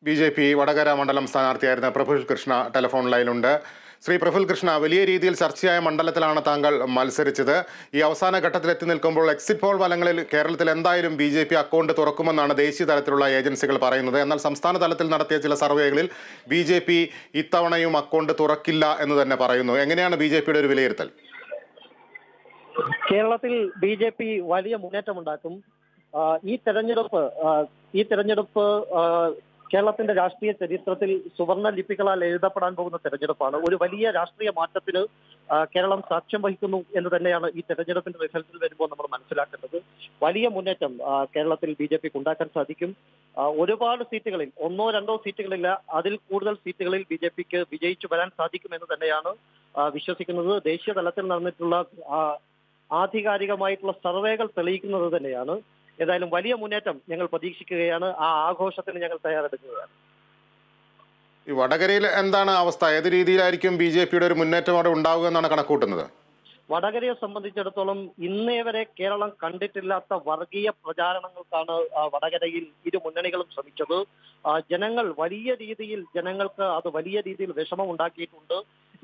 BJP. Vadakara മണ്ഡലം സ്ഥാനാർത്ഥിയായിരുന്ന Praful Krishna telephone ലൈനിലുണ്ട്. Shri Praful Krishna, വലിയ രീതിയിൽ ചർച്ചയായ മണ്ഡലത്തിലാണ് താങ്കൾ മത്സരിച്ചത്. ഈ അവസാന ഘട്ടത്തിൽ എത്തി നിൽക്കുമ്പോൾ എക്സിറ്റ് പോൾ ഫലങ്ങളിൽ കേരളത്തിൽ എന്തായാലും ബി.ജെ.പി. അക്കൗണ്ട് തുറക്കുമെന്നാണ് ദേശീയ തലത്തിലുള്ള ഏജൻസികൾ പറയുന്നത്. എന്നാൽ സംസ്ഥാന തലത്തിൽ നടത്തിയ ചില സർവേകളിൽ ബി.ജെ.പി. ഇത്തവണയും അക്കൗണ്ട് തുറക്കില്ല എന്ന് തന്നെ പറയുന്നു. എങ്ങനെയാണ് ബി.ജെ.പിയുടെ ഒരു വിലയിരുത്തൽ? കേരളത്തിൽ ബി.ജെ.പി. വലിയ മുന്നേറ്റമുണ്ടാക്കും. ഈ തെരഞ്ഞെടുപ്പ് കേരളത്തിന്റെ രാഷ്ട്രീയ ചരിത്രത്തിൽ സുവർണ ലിപികളാൽ എഴുതപ്പെടാൻ പോകുന്ന തെരഞ്ഞെടുപ്പാണ്. ഒരു വലിയ രാഷ്ട്രീയ മാറ്റത്തിന് കേരളം സാക്ഷ്യം വഹിക്കുന്നു എന്ന് തന്നെയാണ് ഈ തെരഞ്ഞെടുപ്പിന്റെ റിസൾട്ടിൽ വരുമ്പോൾ നമ്മൾ മനസ്സിലാക്കേണ്ടത്. വലിയ മുന്നേറ്റം കേരളത്തിൽ ബി.ജെ.പിക്ക് ഉണ്ടാക്കാൻ സാധിക്കും. ഒരുപാട് സീറ്റുകളിൽ, ഒന്നോ രണ്ടോ സീറ്റുകളില്ല, അതിൽ കൂടുതൽ സീറ്റുകളിൽ ബി.ജെ.പിക്ക് വിജയിച്ചു വരാൻ സാധിക്കുമെന്ന് തന്നെയാണ് വിശ്വസിക്കുന്നത്. ദേശീയ തലത്തിൽ നടന്നിട്ടുള്ള ആധികാരികമായിട്ടുള്ള സർവേകൾ തെളിയിക്കുന്നത് തന്നെയാണ്. ഏതായാലും വലിയ മുന്നേറ്റം ഞങ്ങൾ പ്രതീക്ഷിക്കുകയാണ്. ആ ആഘോഷത്തിന് ഞങ്ങൾ തയ്യാറെടുക്കുകയാണ്. ഈ വടകരയിൽ എന്താണ് അവസ്ഥ? ഏത് രീതിയിലായിരിക്കും ബി.ജെ.പിയുടെ ഒരു മുന്നേറ്റം അവിടെ ഉണ്ടാവുക എന്നാണ് കണക്കൂട്ടുന്നത്? വടകരയെ സംബന്ധിച്ചിടത്തോളം ഇന്നേ വരെ കേരളം കണ്ടിട്ടില്ലാത്ത വർഗീയ പ്രചാരണങ്ങൾക്കാണ് വടകരയിൽ ഇരു മുന്നണികളും ശ്രമിച്ചത്. ജനങ്ങൾക്ക് അത് വലിയ രീതിയിൽ വിഷമം ഉണ്ടാക്കിയിട്ടുണ്ട്.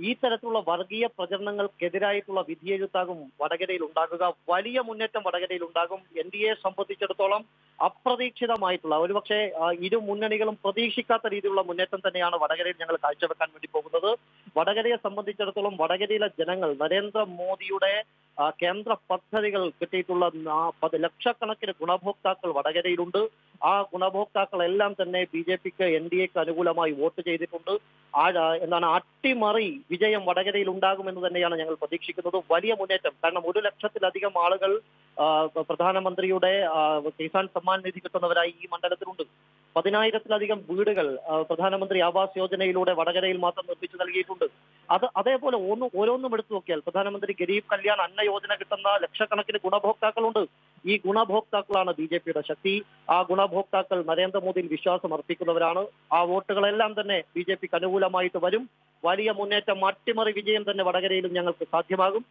ഈ തരത്തിലുള്ള വർഗീയ പ്രചരണങ്ങൾക്കെതിരായിട്ടുള്ള വിധിയെഴുത്താകും വടകരയിൽ ഉണ്ടാകുക. വലിയ മുന്നേറ്റം വടകരയിൽ ഉണ്ടാകും. എൻ.ഡി.എയെ സംബന്ധിച്ചിടത്തോളം അപ്രതീക്ഷിതമായിട്ടുള്ള, ഒരുപക്ഷെ ഇരു മുന്നണികളും പ്രതീക്ഷിക്കാത്ത രീതിയിലുള്ള മുന്നേറ്റം തന്നെയാണ് വടകരയിൽ ഞങ്ങൾ കാഴ്ചവെക്കാൻ വേണ്ടി പോകുന്നത്. വടകരയെ സംബന്ധിച്ചിടത്തോളം വടകരയിലെ ജനങ്ങൾ നരേന്ദ്രമോദിയുടെ കേന്ദ്ര പദ്ധതികൾ കിട്ടിയിട്ടുള്ള ലക്ഷക്കണക്കിന് ഗുണഭോക്താക്കൾ വടകരയിലുണ്ട്. ആ ഗുണഭോക്താക്കളെല്ലാം തന്നെ ബി.ജെ.പിക്ക്, എൻ.ഡി.എക്ക് അനുകൂലമായി വോട്ട് ചെയ്തിട്ടുണ്ട്. അട്ടിമറി വിജയം വടകരയിൽ ഉണ്ടാകുമെന്ന് തന്നെയാണ് ഞങ്ങൾ പ്രതീക്ഷിക്കുന്നത്. വലിയ മുന്നേറ്റം, കാരണം 1 ലക്ഷത്തിലധികം ആളുകൾ പ്രധാനമന്ത്രിയുടെ കിസാൻ സമ്മാൻ നിധി കിട്ടുന്നവരായി ഈ മണ്ഡലത്തിലുണ്ട്. 10,000-ത്തിലധികം വീടുകൾ പ്രധാനമന്ത്രി ആവാസ് യോജനയിലൂടെ വടകരയിൽ മാത്രം നിർമ്മിച്ചു നൽകിയിട്ടുണ്ട്. അതേപോലെ ഓരോന്നും എടുത്തു നോക്കിയാൽ പ്രധാനമന്ത്രി ഗരീബ് കല്യാൺ അന്ന യോജന കിട്ടുന്ന ലക്ഷക്കണക്കിന് ഗുണഭോക്താക്കളുണ്ട്. ഈ ഗുണഭോക്താക്കളാണ് ബി.ജെ.പിയുടെ ശക്തി. ആ ഗുണഭോക്താക്കൾ നരേന്ദ്രമോദിയിൽ വിശ്വാസം അർപ്പിക്കുന്നവരാണ്. ആ വോട്ടുകളെല്ലാം തന്നെ ബി.ജെ.പിക്ക് അനുകൂലമായിട്ട് വരും. വലിയ മുന്നേറ്റം, അട്ടിമറി വിജയം തന്നെ വടകരയിലും ഞങ്ങൾക്ക് സാധ്യമാകും.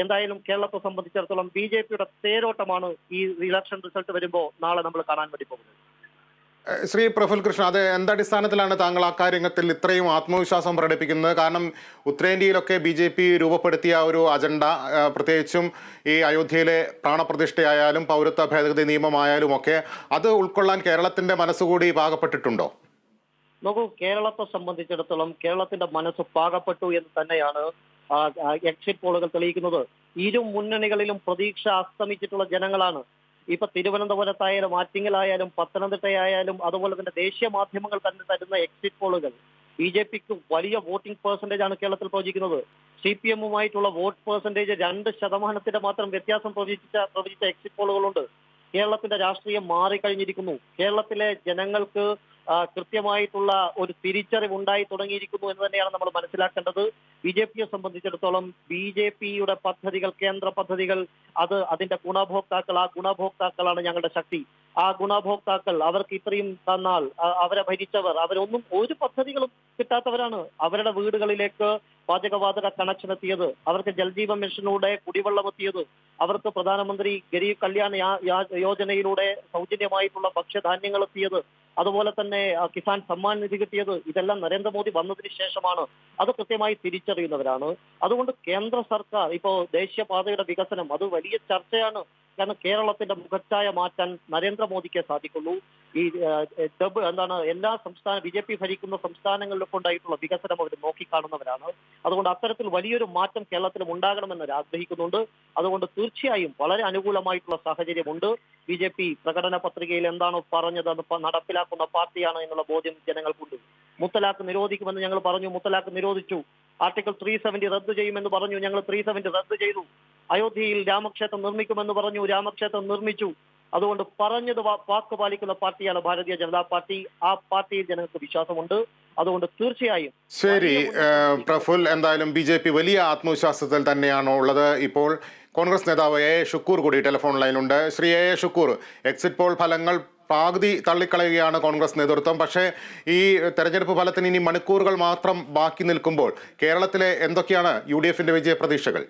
എന്തായാലും കേരളത്തെ സംബന്ധിച്ചിടത്തോളം ബി.ജെ.പിയുടെ തേരോട്ടമാണ് ഈ ഇലക്ഷൻ റിസൾട്ട് വരുമ്പോൾ നാളെ നമ്മൾ കാണാൻ വേണ്ടി പോകുന്നത്. ശ്രീ പ്രഫുൽ കൃഷ്ണ, അത് എന്തടിസ്ഥാനത്തിലാണ് താങ്കൾ അക്കാര്യത്തിൽ ഇത്രയും ആത്മവിശ്വാസം പ്രകടിപ്പിക്കുന്നത്? കാരണം ഉത്തരേന്ത്യയിലൊക്കെ ബി.ജെ.പി. രൂപപ്പെടുത്തിയ ഒരു അജണ്ട, പ്രത്യേകിച്ചും ഈ അയോധ്യയിലെ പ്രാണപ്രതിഷ്ഠയായാലും പൗരത്വ ഭേദഗതി നിയമമായാലും ഒക്കെ, അത് ഉൾക്കൊള്ളാൻ കേരളത്തിന്റെ മനസ്സുകൂടി പാകപ്പെട്ടിട്ടുണ്ടോ? നോക്കൂ, കേരളത്തെ സംബന്ധിച്ചിടത്തോളം കേരളത്തിന്റെ മനസ്സ് പാകപ്പെട്ടു എന്ന് തന്നെയാണ് എക്സിറ്റ് പോളുകൾ തെളിയിക്കുന്നത്. ഇരു മുന്നണികളിലും പ്രതീക്ഷ അസ്തമിച്ചിട്ടുള്ള ജനങ്ങളാണ്. ഇപ്പൊ തിരുവനന്തപുരത്തായാലും ആറ്റിങ്ങലായാലും പത്തനംതിട്ടയായാലും അതുപോലെ തന്നെ ദേശീയ മാധ്യമങ്ങൾ തന്നെ തരുന്ന എക്സിറ്റ് പോളുകൾ ബി.ജെ.പിക്ക് വലിയ വോട്ടിംഗ് പെർസെന്റേജ് ആണ് കേരളത്തിൽ പ്രവചിക്കുന്നത്. CPM-ഉമായിട്ടുള്ള വോട്ട് പെർസെന്റേജ് 2% മാത്രം വ്യത്യാസം പ്രവചിച്ച എക്സിറ്റ് പോളുകളുണ്ട്. കേരളത്തിന്റെ രാഷ്ട്രീയം മാറിക്കഴിഞ്ഞിരിക്കുന്നു. കേരളത്തിലെ ജനങ്ങൾക്ക് കൃത്യമായിട്ടുള്ള ഒരു തിരിച്ചറിവ് ഉണ്ടായി തുടങ്ങിയിരിക്കുന്നു എന്ന് തന്നെയാണ് നമ്മൾ മനസ്സിലാക്കേണ്ടത്. ബി.ജെ.പിയെ സംബന്ധിച്ചിടത്തോളം ബി.ജെ.പിയുടെ പദ്ധതികൾ, കേന്ദ്ര പദ്ധതികൾ, അതിന്റെ ഗുണഭോക്താക്കൾ, ആ ഗുണഭോക്താക്കളാണ് ഞങ്ങളുടെ ശക്തി. ആ ഗുണഭോക്താക്കൾ, അവർക്ക് ഇത്രയും തന്നാൽ അവരെ ഭരിച്ചവർ, അവരൊന്നും ഒരു പദ്ധതികളും കിട്ടാത്തവരാണ്. അവരുടെ വീടുകളിലേക്ക് പാചകവാതക കണക്ഷൻ എത്തിയത്, അവർക്ക് ജൽജീവൻ മിഷനിലൂടെ കുടിവെള്ളം എത്തിയത്, അവർക്ക് പ്രധാനമന്ത്രി ഗരീബ് കല്യാൺ യോജനയിലൂടെ സൗജന്യമായിട്ടുള്ള ഭക്ഷ്യധാന്യങ്ങൾ എത്തിയത്, അതുപോലെ തന്നെ കിസാൻ സമ്മാൻ നിധി കിട്ടിയത്, ഇതെല്ലാം നരേന്ദ്രമോദി വന്നതിന് ശേഷമാണ്. അത് കൃത്യമായി തിരിച്ചറിയുന്നവരാണ്. അതുകൊണ്ട് കേന്ദ്ര സർക്കാർ ഇപ്പോൾ ദേശീയപാതയുടെ വികസനം, അത് വലിയ ചർച്ചയാണ്. കാരണം കേരളത്തിന്റെ മുഖച്ഛായ മാറ്റാൻ നരേന്ദ്രമോദിക്ക് സാധിക്കുള്ളൂ. ഈ എല്ലാ ബി.ജെ.പി. ഭരിക്കുന്ന സംസ്ഥാനങ്ങളിലൊക്കെ ഉണ്ടായിട്ടുള്ള വികസനം അവർ നോക്കിക്കാണുന്നവരാണ്. അതുകൊണ്ട് അത്തരത്തിൽ വലിയൊരു മാറ്റം കേരളത്തിലും ഉണ്ടാകണമെന്ന് അവർ ആഗ്രഹിക്കുന്നുണ്ട്. അതുകൊണ്ട് തീർച്ചയായും വളരെ അനുകൂലമായിട്ടുള്ള സാഹചര്യമുണ്ട്. ബി.ജെ.പി. പ്രകടന പത്രികയിൽ എന്താണോ പറഞ്ഞത് അത് നടപ്പിലാക്കുന്ന പാർട്ടിയാണ് എന്നുള്ള ബോധ്യം ജനങ്ങൾക്കുണ്ട്. മുത്തലാഖ് നിരോധിക്കുമെന്ന് ഞങ്ങൾ പറഞ്ഞു, മുത്തലാഖ് നിരോധിച്ചു. ആർട്ടിക്കിൾ 370 റദ്ദു ചെയ്യുമെന്ന് പറഞ്ഞു, ഞങ്ങൾ 370 റദ്ദു ചെയ്തു. അയോധ്യയിൽ രാമക്ഷേത്രം നിർമ്മിക്കുമെന്ന് പറഞ്ഞു, രാമക്ഷേത്രം നിർമ്മിച്ചു. അതുകൊണ്ട് പറഞ്ഞത് വാക്ക് പാലിക്കുന്ന പാർട്ടിയാണ് ഭാരതീയ ജനതാ പാർട്ടി. ആ പാർട്ടിയിൽ ജനങ്ങൾക്ക് വിശ്വാസമുണ്ട്. അതുകൊണ്ട് തീർച്ചയായും. ശരി പ്രഫുൽ, എന്തായാലും ബി.ജെ.പി. വലിയ ആത്മവിശ്വാസത്തിൽ തന്നെയാണോ ഉള്ളത്? ഇപ്പോൾ കോൺഗ്രസ് നേതാവ് എ ഷുക്കൂർ കൂടി ടെലിഫോൺ ലൈനുണ്ട്. Shri A Shukoor, exit poll ഫലങ്ങൾ പകുതി തള്ളിക്കളയുകയാണ് കോൺഗ്രസ് നേതൃത്വം. പക്ഷേ ഈ തെരഞ്ഞെടുപ്പ് ഫലത്തിന് ഇനി മണിക്കൂറുകൾ മാത്രം ബാക്കി നിൽക്കുമ്പോൾ കേരളത്തിലെ എന്തൊക്കെയാണ് UDFന്റെ വിജയ പ്രതീക്ഷകൾ?